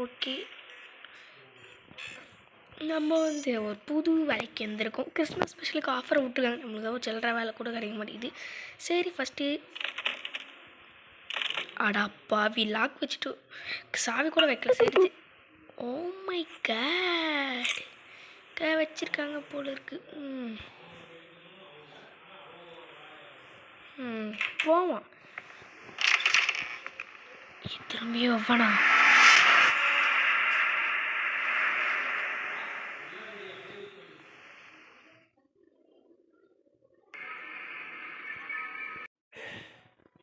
Okay, நம்ம வந்து ஒரு புது வேலைக்கு வந்திருக்கோம். கிறிஸ்மஸ் ஸ்பெஷலுக்கு ஆஃபர் விட்டுருக்காங்க. நம்மளுக்கு ஒரு சில்லற வேலை கூட கிடைக்க மாட்டேங்குது. சரி ஃபஸ்ட்டு அடா பாவி லாக் வச்சுட்டு சாவி கூட வைக்கல. சரி ஓ மை காட் வச்சுருக்காங்க போல இருக்கு. போவோம். திரும்பியும் எவ்வளோ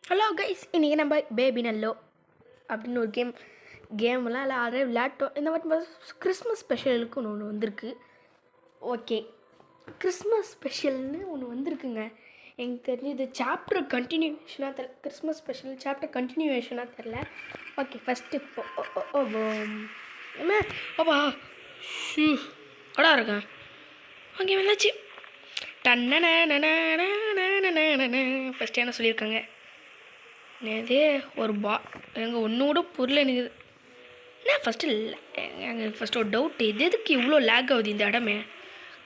ஹலோ கைஸ், இன்றைக்கி நம்ம பேபி நல்லோ அப்படின்னு ஒரு கேம்லாம் இல்லை ஆல்ரெடி விளையாட்டோம். இந்த மாதிரி கிறிஸ்மஸ் ஸ்பெஷலுக்கு ஒன்று வந்திருக்கு. ஓகே, கிறிஸ்மஸ் ஸ்பெஷல்னு ஒன்று வந்திருக்குங்க. எனக்கு தெரிஞ்சு இது சாப்டர் கண்டினியூஷனாக தெரில. கிறிஸ்மஸ் ஸ்பெஷல் சாப்டர் கண்டினியூவேஷனாக தெரில. ஓகே, ஃபஸ்ட்டு என்ன அப்பா ஷூ கடா இருக்கேன். ஓகே வந்தாச்சு. ஃபஸ்ட்டு என்ன சொல்லியிருக்காங்க, என்னது ஒரு எங்கள் ஒன்று கூட பொருள் எனக்கு என்ன ஃபஸ்ட்டு இல்லை. எங்கள் ஃபஸ்ட்டு ஒரு டவுட்டு, எதுக்கு இவ்வளோ லேக் ஆகுது இந்த இடமே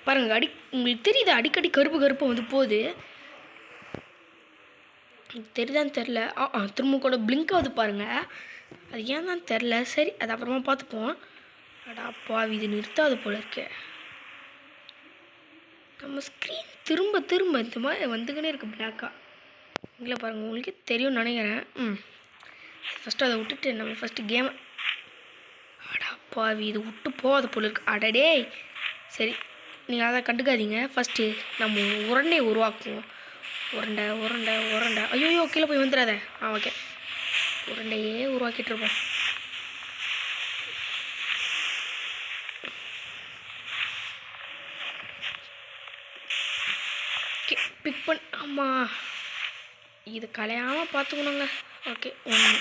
பாருங்கள். உங்களுக்கு தெரியுது அடிக்கடி கருப்பு வந்து போகுது. தெரியுதான்னு தெரில. திரும்ப கூட பிளிங்க் ஆகுது பாருங்கள். அது ஏன் தான் தெரில. சரி, அது அப்புறமா பார்த்துப்போம். அடாப்பா இது நிறுத்தாது போல இருக்கே. நம்ம ஸ்க்ரீன் திரும்ப இந்த மாதிரி வந்துக்கினே இருக்குது பிளாக்காக. இல்லை பாருங்கள், உங்களுக்கே தெரியும்னு நினைக்கிறேன். ஃபஸ்ட்டு அதை விட்டுட்டு நம்ம ஃபஸ்ட்டு கேமை அடாப்பாவி இது விட்டு போகாத போல இருக்கு. அடடே சரி, நீங்கள் அதை கண்டுக்காதீங்க. ஃபஸ்ட்டு நம்ம உருண்டையை உருவாக்குவோம். உருண்டை ஐயோ கீழே போய் வந்துடாத. ஓகே, உருண்டையே உருவாக்கிட்டு இருப்போம். ஓகே, பிக் பண்ண ஆமாம், இது கலையாமல் பார்த்துக்கணுங்க. ஓகே, ஒன்று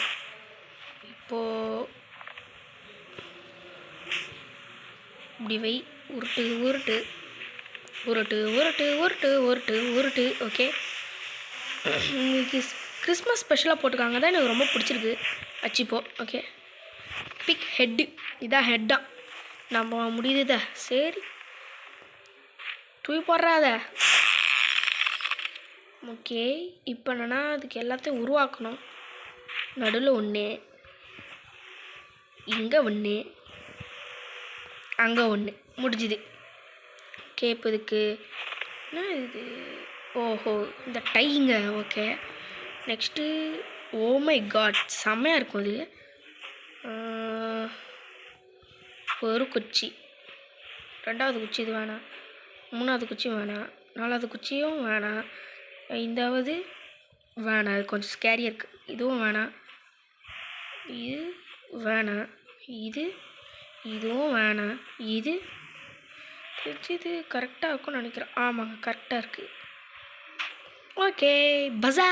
இப்போது இப்படி வை. உருட்டு. ஓகே, இன்னைக்கு கிறிஸ்மஸ் ஸ்பெஷலாக போட்டிருக்காங்க தான் எனக்கு ரொம்ப பிடிச்சிருக்கு. வச்சுப்போ. Okay, big head. இதான் ஹெட்டா நம்ம முடியுதுதா. சரி தூய் போடுறாத. ஓகே, இப்போ என்னன்னா அதுக்கு எல்லாத்தையும் உருவாக்கணும். நடுவில் ஒன்று, இங்கே ஒன்று, அங்கே ஒன்று, முடிஞ்சுது. ஓகே, இப்போ இதுக்கு என்ன இது, ஓஹோ இந்த டைங்க. Okay, next oh my god செம்மையாக இருக்கும் அது. ஒரு குச்சி, ரெண்டாவது குச்சி இது வேணாம், மூணாவது குச்சி வேணாம், நாலாவது குச்சியும் வேணாம், ஐந்தாவது வேணாம், அது கொஞ்சம் ஸ்கேரியாக இருக்குது. இதுவும் வேணாம், இது வேணாம், இதுவும் வேணாம். இது கரெக்டாக இருக்கும்னு நினைக்கிறேன். ஆமாங்க, கரெக்டாக இருக்குது. ஓகே, பஸா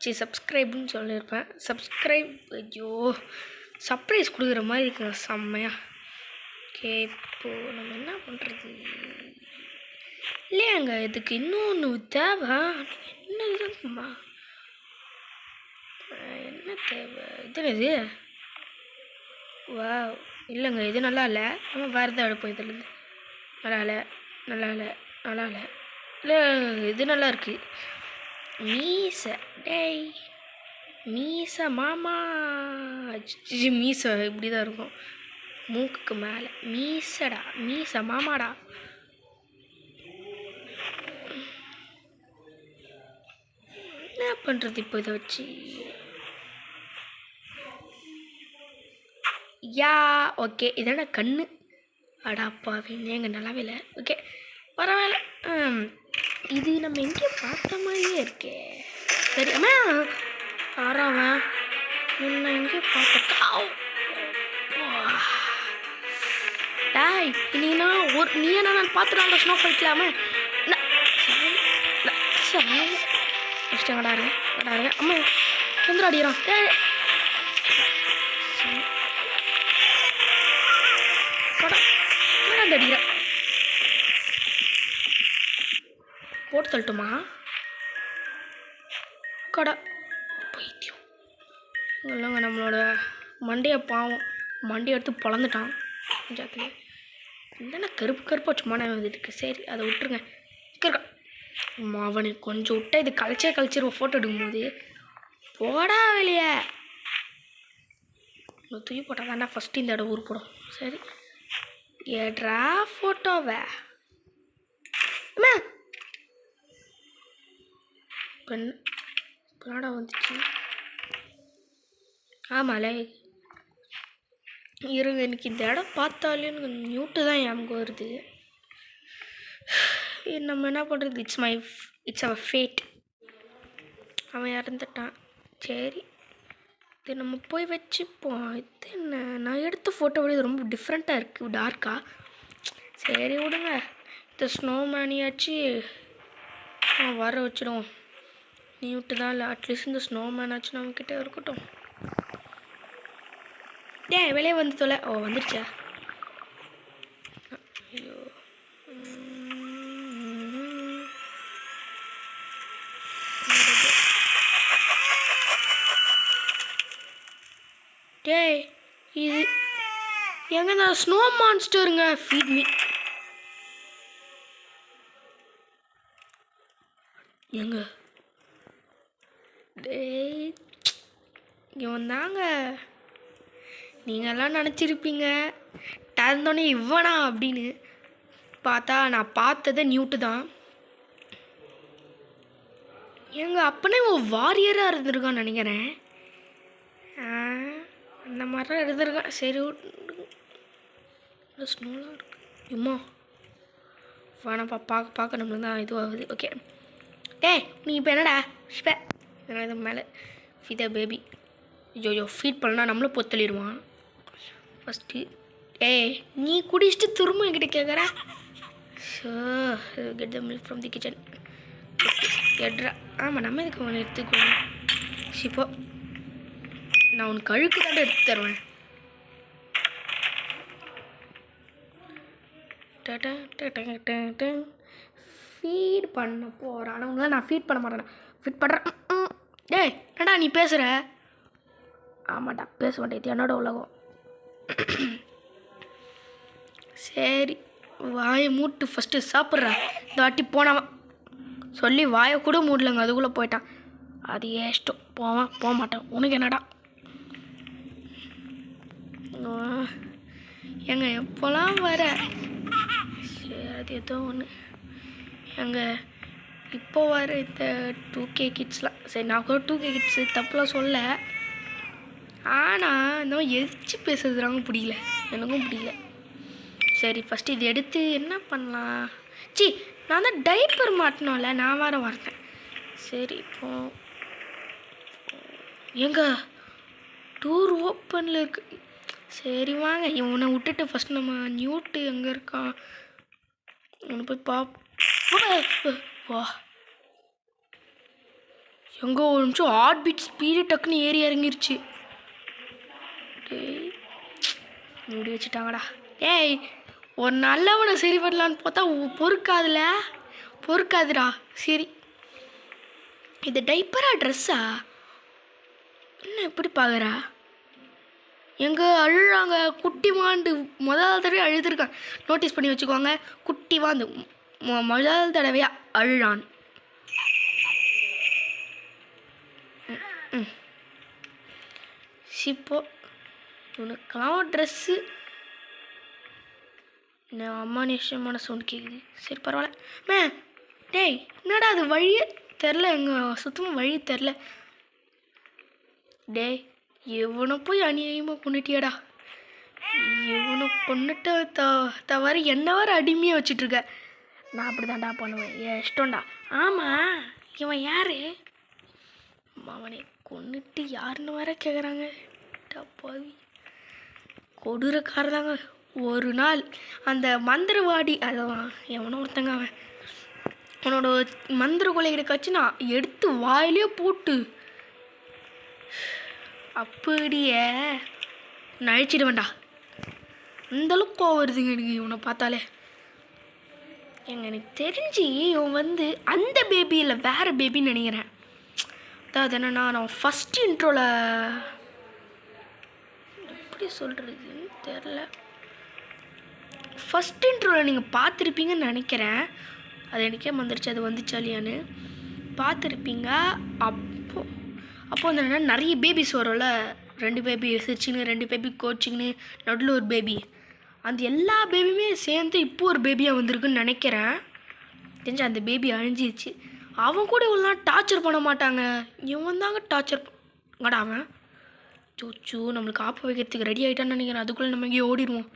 சப்ஸ்கிரைப்னு சொல்லியிருப்பேன். சப்ஸ்கிரைப். ஐயோ சர்ப்ரைஸ் கொடுக்குற மாதிரி இருக்குங்க செம்மையா. ஓகே, இப்போது நம்ம என்ன பண்ணுறது இல்லையாங்க, இதுக்கு இன்னொன்று தேவை. என்னதுமா என்ன தேவை? இது வா இல்லைங்க, இது நல்லா இல்லை. நம்ம வேறு எதாவது எடுப்போம். இதுலேருந்து நல்லா இல்லை. இது நல்லா இருக்குது. மீசை. டேய் மீசை மாமா. மீசை இப்படி தான் இருக்கும், மூக்குக்கு மேலே மீசைடா. மீசை மாமாடா. என்ன பண்ணுறது இப்போ இதை வச்சு? யா ஓகே, இதோட கண்ணு. அடாப்பாவே எங்கள் நல்லாவே இல்லை. ஓகே பரவாயில்ல. இது நம்ம எங்கேயோ பார்த்த மாதிரியே இருக்கே. சரி அம்மா ஆறாவன் என்ன எங்கேயோ பார்த்துட்டா. டாய் நீனா நீ என்ன நான் பார்த்துட்டாங்க ஸ்னோ ஃபைட்லாமே. கடாரு அம்மா வந்து அடிக்கிறான். அடிக்கிறேன் போட்டு தள்ளட்டுமா? கடை பைத்தியம் இல்லைங்க. நம்மளோட மண்டையை பாவம் மண்டையை எடுத்து பொழந்துட்டான் பஞ்சாயத்துல. என்னென்ன கருப்பு கருப்பாக சும்மா வந்துருக்கு. சரி அதை விட்டுருங்க. இருக்கா அவனை கொஞ்சம் விட்டா இது கழிச்சிருவோம் ஃபோட்டோ எடுக்கும்போது. போடா வெளியே. தூக்கி போட்டால் தாண்டா ஃபஸ்ட்டு இந்த இடம் ஊர் போடும். சரி ஏட்ரா ஃபோட்டோவை பெண்ணாடா வந்துச்சு. ஆமாலே இருங்க, எனக்கு இந்த இடம் பார்த்தாலே எனக்கு நியூட்டு தான் ஞாபகம் வருது. நம்ம என்ன பண்ணுறது? It's our fate. அவன் இறந்துட்டான். சரி இது நம்ம போய் வச்சுப்போம். இது என்ன, நான் எடுத்த ஃபோட்டோ விட இது ரொம்ப டிஃப்ரெண்ட்டாக இருக்குது, டார்க்காக. சரி விடுங்க, இந்த ஸ்னோமேனியாச்சு வர வச்சிடுவோம். நியூட்டு தான் இல்லை, அட்லீஸ்ட் இந்த ஸ்னோமேனாச்சும் நம்மக்கிட்ட இருக்கட்டும். வெளியே வந்து தொலை. ஓ வந்துடுச்சா? ஐயோ இது எங்க? நான் ஸ்னோ மான்ஸ்டருங்க. Feet me. எங்க இங்கே வந்தாங்க. நீங்கள்லாம் நினச்சிருப்பீங்க திறந்தோடனே இவனா அப்படின்னு. பார்த்தா நான் பார்த்ததை நியூட்டு தான். எங்க அப்பனே வாரியராக இருந்திருக்கான்னு நினைக்கிறேன். அந்த மாதிரிலாம் இருந்திருக்கான். சரி ஸ்னோலாம் இருக்கு. இம்மா வேணாப்பா, பார்க்க நம்மளுக்கு தான் இதுவாகுது. ஓகே நீ இப்போ என்னடா ஸ்பே இது மேலே ஃபிதா பேபி. ஐயோ ஃபீட் பண்ணால் நம்மளும் பொத்தளிடுவான் ஃபஸ்ட்டு. நீ குடிச்சிட்டு திரும்ப என்கிட்ட கேட்குற. So get the milk from the kitchen. எட்ரா. ஆமாம் நம்ம இதுக்கு ஒன்று எடுத்துக்கணும். இப்போ நான் உனக்கு கழுக்கு தான் எடுத்து தருவேன். ஃபீட் பண்ண போகிறேன். ஆனால் உங்களை நான் ஃபீட் பண்ண மாட்டேன். ஃபீட் பண்ணுறேன். என்னடா நீ பேசுகிற? ஆமாட்டா பேச மாட்டேன். இது என்னோட உலகம். சரி வாயை மூட்டு ஃபஸ்ட்டு சாப்பிட்றா. இந்த வாட்டி போனவன் சொல்லி வாயை கூட மூடலங்க, அதுக்குள்ளே போயிட்டான். அது இஷ்டம். போக மாட்டேன். உனக்கு என்னடா? எங்க எப்போலாம் வர? சரி அது ஏதோ ஒன்று. எங்க இப்போ வர இந்த 2K கிட்ஸ்லாம். சரி நான் கூட 2K கிட்ஸு தப்புலாம் சொல்ல. ஆனால் இந்த மாதிரி எதிர்த்து பேசுறதுறாங்க பிடிக்கல, எனக்கும் பிடிக்கல. சரி ஃபஸ்ட்டு இது எடுத்து என்ன பண்ணலாம்? நான் தான் டைப்பர் மாட்டினோம்ல, நான் வரேன். சரி இப்போ எங்க டூர் ஓப்பனில் இருக்கு. சரி வாங்க, இவனை விட்டுட்டு ஃபஸ்ட் நம்ம நியூட்டு எங்கே இருக்கான் அவனை போய் வா. எங்கே ஒரு நிமிஷம் ஹார்ட் பீட் ஸ்பீடு டக்குன்னு ஏறி இறங்கிருச்சு. மூடி வச்சுட்டாங்கடா. ஒரு நல்லவனை சரி பண்ணலான்னு பார்த்தா பொறுக்காதுடா. சரி இது டைப்பரா ட்ரெஸ்ஸா? என்ன எப்படி பார்க்குறா? எங்கே அழுறாங்க? குட்டி வாண்டு முதல் தடவை அழுதுருக்கான். நோட்டீஸ் பண்ணி வச்சுக்கோங்க. குட்டி வாண்டு முதல் தடவையாக அழுறான். இப்போ உனக்கெல்லாம் ட்ரெஸ்ஸு நான் அம்மானிஷமான சவுண்ட் கேட்குது. சரி பரவாயில்ல. என்னடா அது வழியே தெரில, எங்கே சுத்தமாக வழி தெரில. எவனை போய் அநியாயமாக கொண்டுட்டியாடா. எவனை கொண்டுட்டு தவிர என்ன வர அடிமையாக வச்சிட்ருக்க. நான் அப்படி தான்டா பண்ணுவேன், இஷ்டம்டா. ஆமாம் இவன் யார்? அவனை கொண்டுட்டு யாருன்னு வர கேட்குறாங்க. பாவி கொடூரக்காரதாங்க. ஒரு நாள் அந்த மந்திரவாடி அதான் எவனோ ஒருத்தங்க, அவனோட மந்திர கொலைகளை கட்சி நான் எடுத்து வாயிலே போட்டு அப்படியே நழிச்சிடுவேன்டா. அந்தளவுக்கு கோவம் வருதுங்க எனக்கு இவனை பார்த்தாலே. எனக்கு தெரிஞ்சு இவன் அந்த பேபி இல்லை, வேறு பேபின்னு நினைக்கிறேன். அதாவது என்னென்னா நான் ஃபஸ்ட் இன்ட்ரோவில் எப்படி சொல்கிறதுன்னு தெரில. ஃபஸ்ட் இன்ட்ரோவில் நீங்கள் பார்த்துருப்பீங்கன்னு நினைக்கிறேன். அது எனக்கே வந்துருச்சு, அது வந்துச்சா இல்லையான்னு பார்த்துருப்பீங்க. அப்போ அந்த நிறைய பேபிஸ் வரும்ல, 2 பேபி சிரிச்சின்னு, 2 பேபி கோச்சிங்கன்னு, நடுவில் ஒரு பேபி. அந்த எல்லா பேபியுமே சேர்ந்து இப்போ ஒரு பேபியாக வந்திருக்குன்னு நினைக்கிறேன். தெரிஞ்சு அந்த பேபி அழிஞ்சிருச்சு. அவன் கூட இவ்வளோ டார்ச்சர் பண்ண மாட்டாங்க, இவன் தாங்க டார்ச்சர் பண்ணடா. அவன் சோச்சு நம்மளுக்கு ஆப்ப வைக்கிறதுக்கு ரெடி ஆகிட்டான்னு நினைக்கிறேன். அதுக்குள்ளே நம்ம இங்கேயே ஓடிடுவோம்.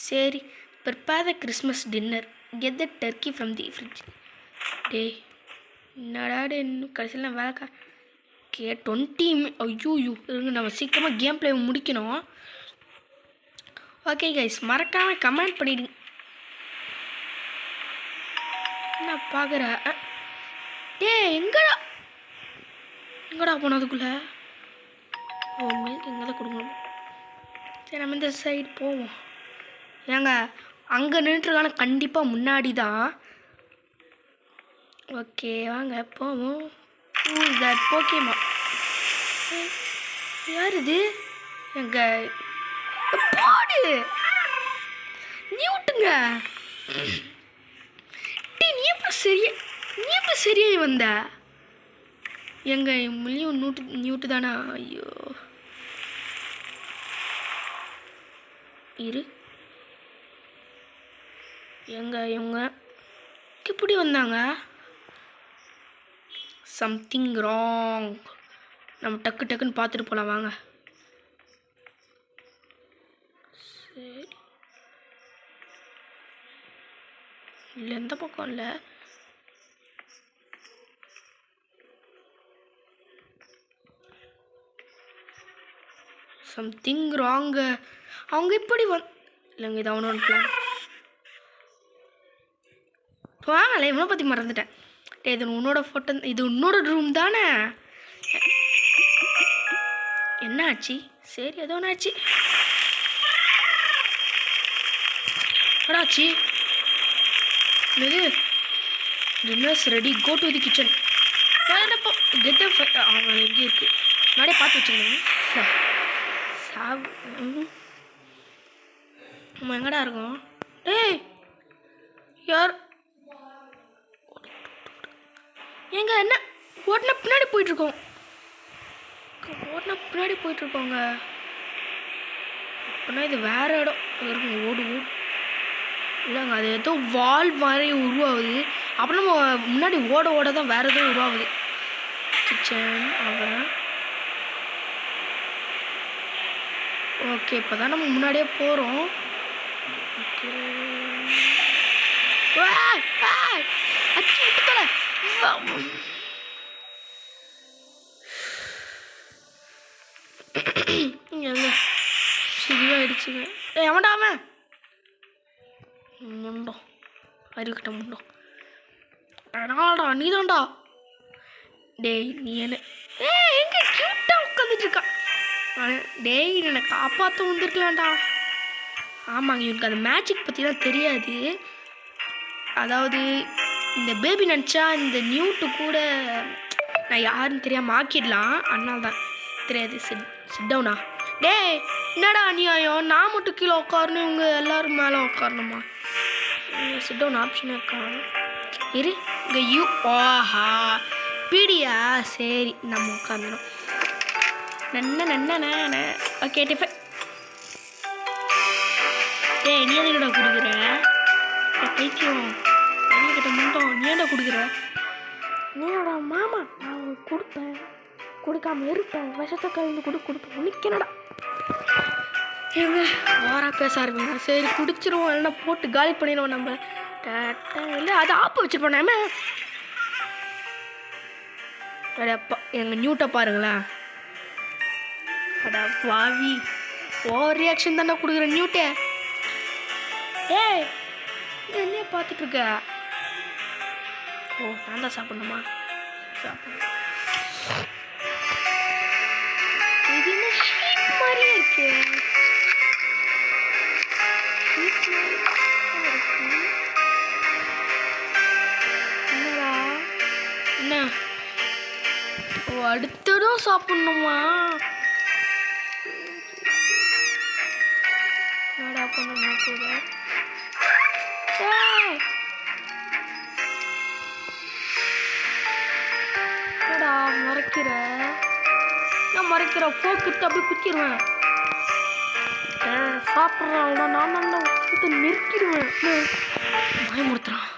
சரி, prepare the Christmas dinner, get the Turkey from the fridge. டேய் என்னடா இன்னும் கடைசியில் வேலைக்கா 20 ஐயோ இருங்க, நம்ம சீக்கிரமாக கேம் பிளே முடிக்கணும். ஓகே கைஸ், மறக்காமல் கமெண்ட் பண்ணிடுங்க. என்ன பார்க்குற? எங்கடா போனதுக்குள்ளே? ஓ, மில்க் இங்கே தான் கொடுக்கணும். சரி, நம்ம இந்த சைடு போவோம். ஏங்க அங்கே நின்றுருக்கான கண்டிப்பாக முன்னாடி தான். ஓகே வாங்க போவோம். போகேமா யார் இது? எங்க பாடு நியூட்டுங்க. நீ எப்போ சரியாகி வந்த? எங்க மில்லியும் நியூட்டு தானா? ஐயோ இரு, எங்க இவங்க இப்படி வந்தாங்க? Something wrong. நம்ம டக்குன்னு பார்த்துட்டு போகலாம் வாங்க. சரி, இல்லை எந்த பக்கம் இல்லை. Something wrong. அவங்க இப்படி இல்லைங்க, இது அவனோட பிளான். வாங்கல, இவனை பற்றி மறந்துட்டேன். இது உன்னோட ஃபோட்டோ, இது உன்னோட ரூம் தானே? என்ன ஆச்சு? சரி, ஏதோ ஒன்று ஆச்சு. ஆச்சு இது dinner's ready, go to the kitchen. Get அவன் எங்கே இருக்கு முன்னாடியே பார்த்து வச்சுக்கணும். நம்ம எங்கடா இருக்கோம்? டேய் யார் எங்க? என்ன ஓட்டினா பின்னாடி போயிட்டுருக்கோங்க. அப்படின்னா இது வேற இடம் இருக்கும். ஓடு இல்லைங்க, அது ஏதோ வால் மாதிரி உருவாகுது. அப்புறம் நம்ம முன்னாடி ஓட தான் வேற எதுவும் உருவாகுது. கிச்சன் அவன். ஓகே, இப்போ தான் நம்ம முன்னாடியே போகிறோம். ஓகே சிரிவாயிடுச்சுங்க. எவன்டா அவன்? முண்டோம், அறிவுக்கிட்ட முண்டோம். அடாடா நீ தான்டா. டேய் நீ என்ன எங்க கியூட்டாக உட்காந்துட்டு இருக்கான். டேய் என்னை காப்பாற்ற வந்துருக்கலாம்டா. ஆமாங்க, இவனுக்கு அந்த மேஜிக் பற்றிலாம் தெரியாது. அதாவது இந்த பேபி நினச்சா இந்த நியூட்டு கூட நான் யாருன்னு தெரியாமல் ஆக்கிடலாம். அதனால தான் தெரியாது. சிட் டவுனா. டேய் என்னடா அநியாயம், நான் மட்டும் கீழே உட்காரணும், இவங்க எல்லோரும் மேலே உட்காரணுமா? சிட் டவுன் ஆப்ஷன் இருக்கா? இரு இங்கே ஓஹா பிடியா. சரி, நம்ம உட்காந்துடும். நன்ன ஓகே டிஃபன். டேய் நீ எதுக்கிட்ட கொடுக்குற? பைத்தியம் கிட்ட மட்டும் நீ என்ன கொடுக்குற? நீடா மாமா, நான் கொடுப்பேன், கொடுக்காம இருப்பேன், விஷத்தை கலந்து கொடுப்பேன். உனக்கென்னடா எங்க ஓரா பேச ஆரம்பிங்க. சரி குடிச்சிருவோம், இல்லைன்னா போட்டு காலி பண்ணிடுவோம் நம்ம. இல்லை அது ஆப்ப வச்சுருப்போம் நாம. அப்பா எங்கள் நியூட்டை பாருங்களேன். அடா வாவி, ஓவர் ரியாக்ஷன் தானே கொடுக்குற நியூட்டே. ஏய் என்னையே பார்த்துட்ருக்க? ஓ நான் தான் சாப்பிட்ணுமா? சாப்பிட்ணும். இது என்ன ஷீட் மாதிரியே இருக்கு. என்னடா என்ன? ஓ அடுத்ததும் சாப்பிட்ணுமா? பண்ணணும் கூட. என்னடா மறைக்கிற? நான் மறைக்கிற போக்கு அப்படி குத்திடுவேன். சாப்பிட்றான் நான் தான் கூட்டு நிறுத்திடுவேன். பயமுறுத்துறான்.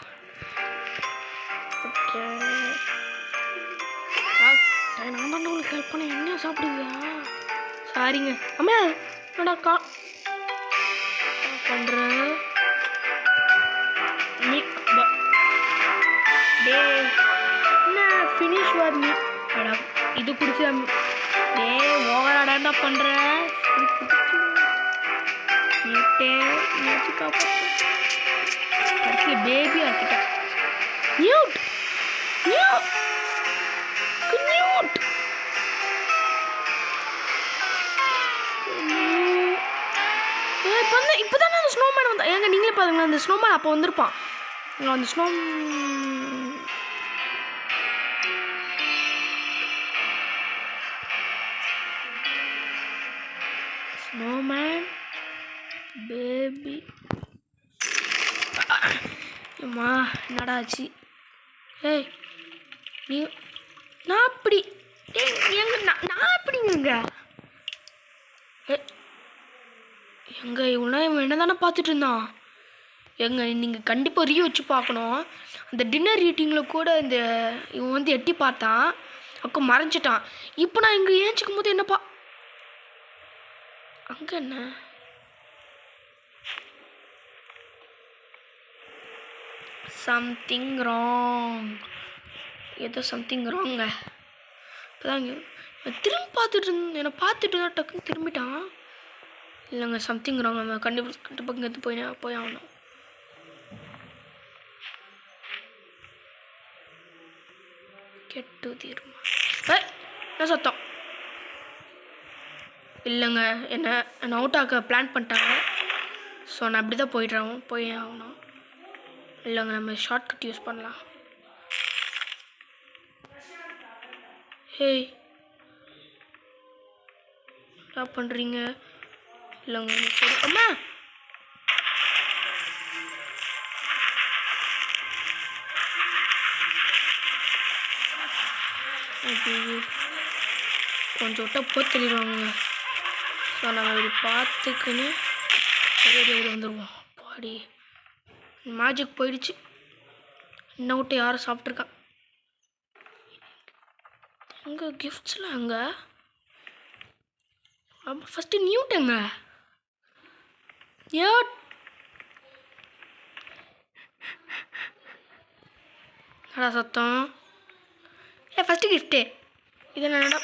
ஓகே நான் தான் உங்களுக்கு ஹெல்ப் பண்ண. என்ன சாப்பிடுவியா? சாரிங்க அம்மா. என்னடா பண்ணுறேன் என்ன ஃபினிஷ் வரல. இது குடிச்சு டே ஓவராடாண்டா பண்ணுற. பேபி ஆக்கிட்டேன். நியூட் நியூட் நியூட் இப்போதான் அந்த ஸ்னோமேன் வந்தா. ஏங்க நீங்களே பாருங்களேன், அந்த ஸ்னோமேன் அப்போ வந்திருப்பான். அந்த ஸ்னோமேன் பேபி. அம்மா என்னடா ஆச்சு? ஏய் நீ நான் அப்படி எங்க நான் எப்படிங்க எங்க இவனா இவன் என்ன தானே பார்த்துட்டு இருந்தான். எங்க நீங்கள் கண்டிப்பாக ரீ வச்சு பார்க்கணும். அந்த டின்னர் ஈட்டிங்கில் கூட இந்த இவன் வந்து எட்டி பார்த்தான், அக்கா மறைஞ்சிட்டான். இப்போ நான் இங்கே ஏஞ்சிக்கும் போது என்னப்பா அங்கே என்ன சம்திங் ராங். ஏதோ சம்திங் ராங்க. இப்போதாங்க திரும்பி பார்த்துட்டு என்னை பார்த்துட்டு தான் டக்குன்னு திரும்பிட்டான். இல்லைங்க சம்திங் ராங். நம்ம கண்டிப்பாக இங்கேருந்து போய் ஆகணும். கெட்டு தீரும். என்ன சத்தம்? இல்லைங்க என்ன அவுட் ஆக்க பிளான் பண்ணிட்டாங்க. ஸோ நான் அப்படி தான் போய் ஆகணும். இல்லைங்க நம்ம ஷார்ட்கட் யூஸ் பண்ணலாம். ஹேய் என்ன பண்ணுறீங்க? இல்லைங்க அம்மா கொஞ்சம் விட்டா போத்தலிடுவாங்க. ஸோ நாங்கள் இப்படி பார்த்துக்குன்னு ரெடி வந்துடுவோம். பாடி மேஜிக் போயிடுச்சு. இன்னும் விட்டு யாரும் சாப்பிட்ருக்கான். எங்கே கிஃப்ட்ஸ்லாம் அங்கே அப்போ ஃபஸ்ட்டு நியூட்டுங்க. நியூட் என்னடா சத்தம்? ஃபஸ்ட்டு கிஃப்ட்டு இது என்னடா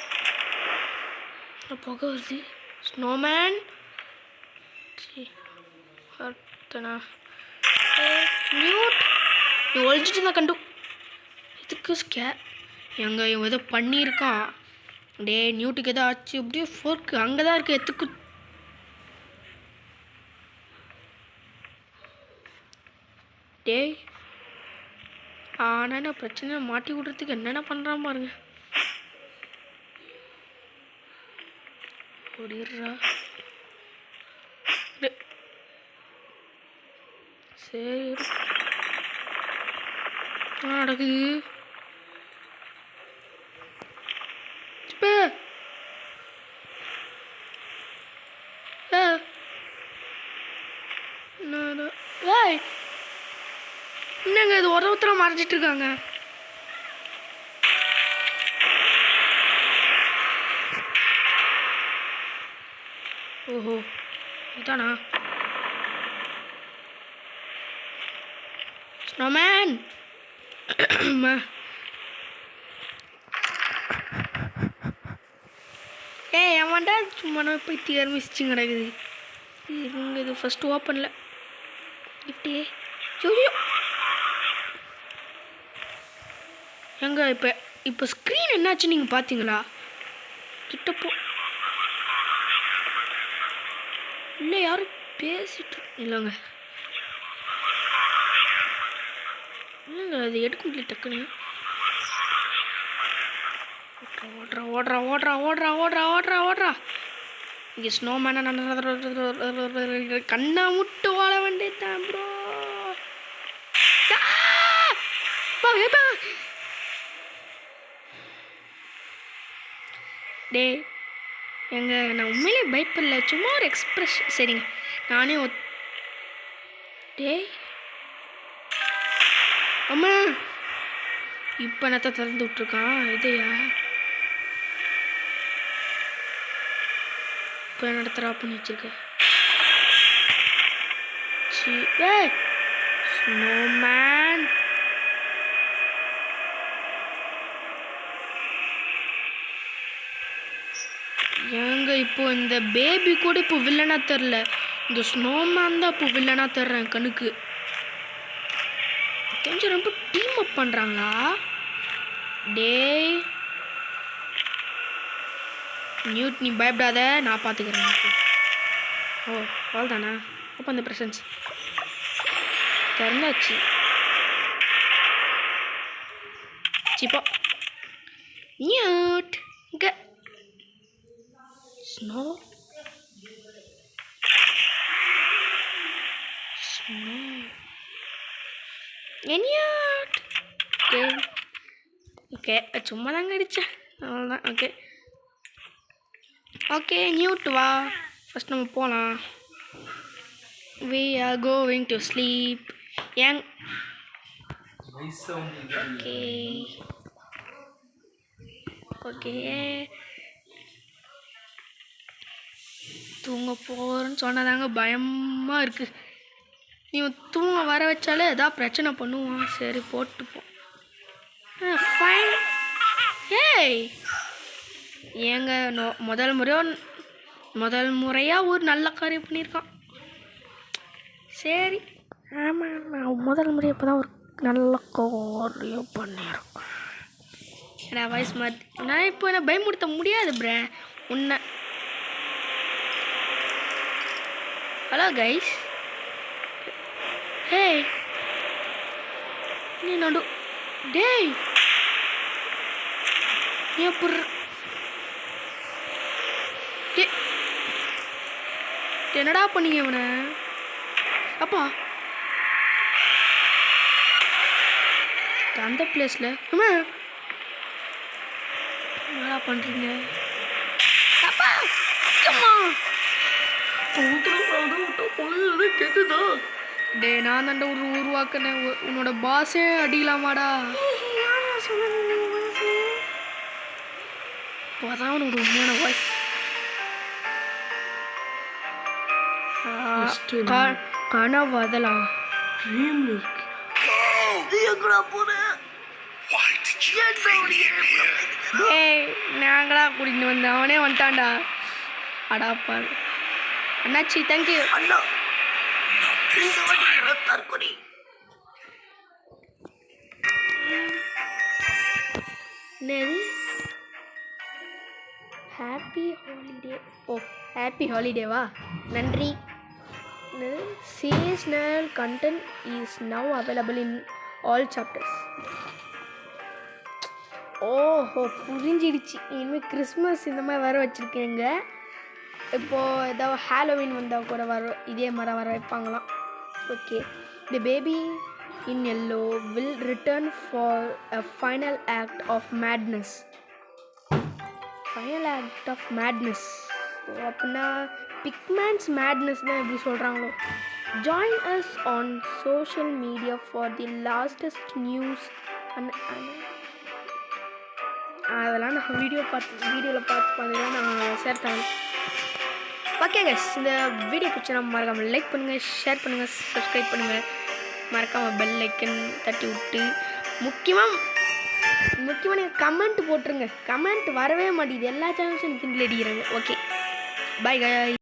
புகை வருது? ஸ்னோமேன் நியூட் நீ ஒழிஞ்சிட்டு தான் கண்டு இதுக்கு எங்க இவன் ஏதோ பண்ணியிருக்கான். டே நியூட்டுக்கு எதோ ஆச்சு. அப்படியே ஃபோர்க்கு அங்கே தான் இருக்குது. எத்துக்கு டே ஆனால் என்ன பிரச்சனை மாட்டி விடுறதுக்கு என்னென்ன பண்ணுறான் பாருங்க. ஓடிடுறா. சரி நடக்குது. என்னங்க இது ஒருத்தர மறைஞ்சிட்டு இருக்காங்க. ஓஹோ இதானா ஸ்னோமேன்? ஏய் அவன்டா சும்மா போய் தீர்மிச்சு கிடக்குது. இருங்க இது ஃபஸ்ட்டு ஓப்பனில் கிஃப்டே. ஐயோ எங்க இப்போ ஸ்க்ரீன் என்னாச்சு நீங்கள் பார்த்தீங்களா? கிட்டப்போ இல்லை யாரும் பேசிட்டு இல்லைங்க. இல்லைங்க அது எடுக்க முடியல டக்குன்னு. ஓடுறா ஓடுறா ஓடுறா ஓடுறா ஓடுறா ஓடுறா ஓடுறா ஓடுறா. இங்கே ஸ்னோமேனை கண்ணை முட்டு வாழ வேண்டியதான் ப்ரோ. டே நான் உண்மையிலே பயப்படல, சும்மா ஒரு எக்ஸ்பிரஷன். சரிங்க நானே டே அம்மா இப்போ என்னத்தை திறந்து விட்ருக்கான் இதையா? இப்போ என்னோட ட்ராப் பண்ணி வச்சிருக்கேன். ஸ்னோமேன் ஏங்க இப்போ இந்த பேபி கூட இப்போ வில்லனா தெரில, இந்த ஸ்னோமேன் தான் இப்போ வில்லனா தர்றேன் கண்ணுக்கு தெரிஞ்சு. ரொம்ப டீம் அப் பண்ணுறாங்களா? டேய் நியூட் நீ பயப்படாத, நான் பார்த்துக்கிறேன். ஓ அவ்வளோ தானே. அப்போ அந்த ப்ரெசன்ஸ் திறந்தாச்சு. சிப்போ நியூட் இங்கே ஸ்னோ நியூட். ஓகே ஓகே சும்மா தாங்க அடித்தேன், அவ்வளோதான். ஓகே ஓகே நியூட் வா, ஃபஸ்ட் நம்ம போகலாம். we are going to sleep. Yang okay தூங்க போகிறேன்னு சொன்னதாங்க பயமாக இருக்குது. நீ தூங்க வர வச்சாலே ஏதாவது பிரச்சனை பண்ணுவான். சரி போட்டுப்போம். ஃபைன். ஏய் ஏங்க முதல் முறையாக ஒரு நல்ல காரியம் பண்ணியிருக்கான். சரி ஆமாம் நான் முதல் முறை இப்போ தான் ஒரு நல்ல காரியம் பண்ணியிருக்கேன். ஏன்னா வாய்ஸ் மாற்றி நான் இப்போ என்ன பயமுடுத்த முடியாது ப்ரே உன்னை. Hello guys. ஹே நீ நடு டேய் நீ எப்படி என்னடா பண்ணீங்க இவனை? அப்பா அந்த பிளேஸில் என்னடா பண்ணுறீங்க? அப்பா கேட்குதா? டே நான் தாண்ட உருவாக்குனேன், உன்னோட பாஸே அடிக்கலாமாடா? அதான் உன்னோட உண்மையான வாய்ஸ். கனவு அதெல்லாம் நாங்களா கூட்டிட்டு வந்த அவனே வந்துட்டான்டா. அடாப்பா அண்ணாச்சி தேங்க்யூ அண்ணா. Happy holiday. ஓ ஹாப்பி ஹாலிடேவா, நன்றி. Seasonal content is now available in all chapters. ஓஹோ புரிஞ்சிடுச்சு. இனிமேல் கிறிஸ்மஸ் இந்த மாதிரி வர வச்சுருக்கேங்க. இப்போது ஏதாவது ஹாலோவின் வந்தால் கூட இதே மாதிரி வர வைப்பாங்களாம். Okay the baby in yellow will return for a final act of madness. Final act of madness அப்படின்னா பிக்மேன்ஸ் மேட்னஸ் தான் எப்படி சொல்கிறாங்களோ. Join us on social media for the latest news. அதெல்லாம் நான் வீடியோவில் பார்த்து அதெல்லாம் நான் ஷேர் தரேன். ஓகே கைஸ் இந்த வீடியோ பிடிச்சா மறக்காமல் லைக் பண்ணுங்கள், ஷேர் பண்ணுங்கள், சப்ஸ்கிரைப் பண்ணுங்கள். மறக்காமல் பெல் ஐக்கன் தட்டி விட்டு முக்கியமாக நீங்கள் கமெண்ட் போட்டுருங்க. கமெண்ட் வரவே மாட்டேங்குது, எல்லா சேனல்ஸும் எனக்கு கிண்டல் அடிக்கிறாங்க. ஓகே பாய் காய்.